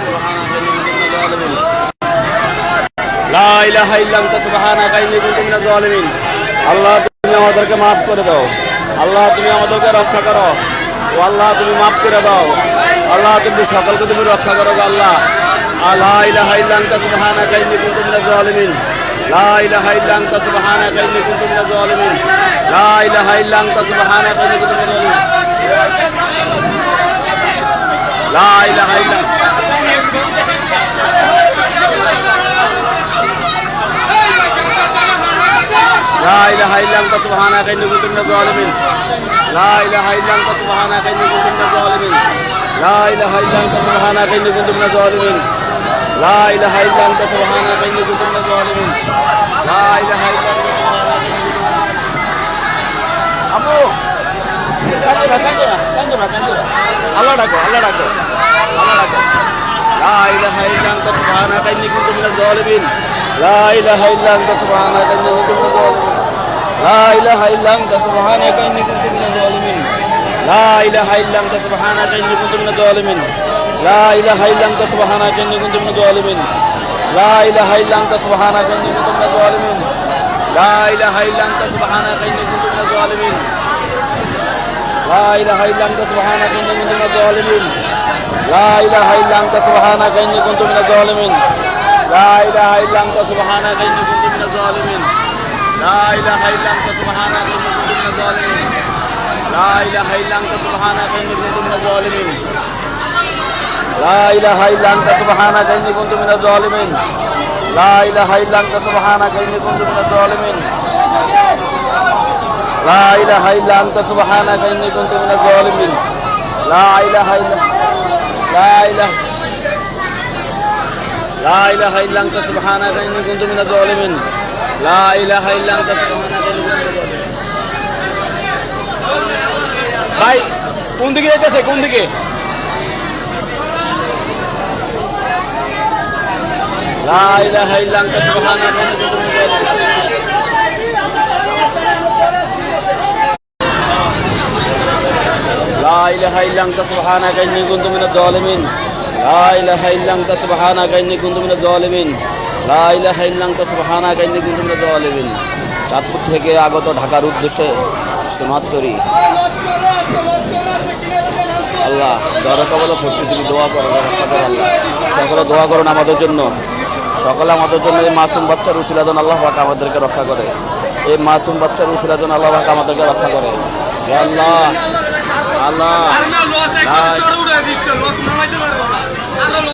সুবহানাকা ইন্নী কুনতু মিনাজ জালিমিন লা ইলাহা ইল্লা আনতা সুবহানাকা ইন্নী কুনতু মিনাজ জালিমিন। আল্লাহ তুমি আমাদেরকে মাফ করে দাও, আল্লাহ তুমি আমাদেরকে রক্ষা করো, ও আল্লাহ তুমি মাফ করে দাও, আল্লাহ তুমি সকলকে তুমি রক্ষা করো আল্লাহ। লা ইলাহা ইল্লা আনতা সুবহানাকা ইন্নী কুনতু মিনাজ জালিমিন লা ইলাহা ইল্লা আনতা সুবহানাকা ইন্নী কুনতু মিনাজ জালিমিন লা ইলাহা ইল্লা আনতা সুবহানাকা ইন্নী কুনতু মিনাজ জালিমিন লা ইলাহা ইল্লা লা ইলাহা ইল্লা আনতা সুবহানাকা ইন্নী কুনতু মিনাজ জালিমিন লা ইলাহা ইল্লা আনতা সুবহানাকা ইন্নী কুনতু মিনাজ জালিমিন লা ইলাহা ইল্লা আনতা সুবহানাকা ইন্নী কুনতু মিনাজ জালিমিন লা ইলাহা ইল্লা আনতা সুবহানাকা ইন্নী কুনতু মিনাজ জালিমিন লা ইলাহা ইল্লা আনতা সুবহানাকা ইন্নী কুনতু আম্মু কান্দুরা আল্লাহ ডাকো, আল্লাহ ডাকো, আল্লাহ ডাকো। লা ইলাহা ইল্লা আনতা সুবহানাকা ইন্নী কুনতু মিনাজ জালিমিন লা ইলাহা ইল্লা আনতা সুবহানাকা ইন্নী কুনতু মিনাজ জালিমিন লা ইলাহা ইল্লা আনতা সুবহানাকা ইন্নী কুনতু মিনাজ জালিমিন লা ইলাহা ইল্লা আনতা সুবহানাকা ইন্নী কুনতু মিনাজ জালিমিন লা ইলাহা ইল্লা আনতা সুবহানাকা ইন্নী কুনতু মিনাজ জালিমিন লা ইলাহা ইল্লা আনতা সুবহানাকা ইন্নী কুনতু মিনাজ জালিমিন লা ইলাহা ইল্লা আনতা সুবহানাকা ইন্নী কুনতু মিনাজ জালিমিন লা ইলাহা ইল্লা আনতা সুবহানাকা ইন্নী কুনতু মিনাজ জালিমিন লা ইলাহা ইল্লা আনতা সুবহানাকা ইন্নী কুনতু মিনাজ জালিমিন লা ইলাহা ইল্লা আনতা সুবহানাকা ইন্নী কুনতু মিনাজ জালিমিন লা ইলাহা ইল্লা আনতা সুবহানাকা ইন্নী কুনতু মিনাজ জালিমিন লা ইলাহা ইল্লা আনতা সুবহানাকা ইন্নী কুনতু মিনাজ জালিমিন লা ইলাহা ইল্লা আনতা সুবহানাকা ইন্নী কুনতু মিনাজ জালিমিন লা ইলাহা ইল্লা আনতা সুবহানাকা ইন্নী কুনতু মিনাজ জালিমিন লা ইলাহা ইল্লা আনতা সুবহানাকা ইন্নী কুনতু মিনাজ জালিমিন লা ইলাহা ইল্লা লা ইলাহা ইল্লা আনতা সুবহানাকা ইন্নী কুনতু মিনাজ জালিমিন লা ইলাহা ইল্লা আনতা সুবহানাকা ইন্নী কুনতু মিনাজ জালিমিন। ভাই কোন দিকে যাইতেছে, কোন দিকে? লা ইলাহা ইল্লা আনতা সুবহানাকা ইন্নী কুনতু মিনাজ জালিমিন লা ইলাহা ইল্লা আনতা সুবহানাকা ইন্নী কুনতু মিনাজ জালিমিন লা ইলাহা ইল্লা আনতা সুবহানাকা ইন্নী কুনতু মিনাজ জালিমিন লা ইলাহা ইল্লা আনতা সুবহানাকা ইন্নী কুনতু মিনাজ জালিমিন। চাঁদপুর থেকে আগত ঢাকার উদ্দেশ্যে সোনাতরি আল্লাহ যারা কবলে ভর্তি তুমি দোয়া করো, রক্ষা করো আল্লাহ। সকলে দোয়া করুন আমাদের জন্য, সকলে আমাদের জন্য। এই মাসুম বাচ্চার উসিলা যেন আল্লাহ পাক আমাদেরকে রক্ষা করে, এই মাসুম বাচ্চার উসিলা যেন আল্লাহ পাক আমাদেরকে রক্ষা করে। আল্লাহ আল্লাহ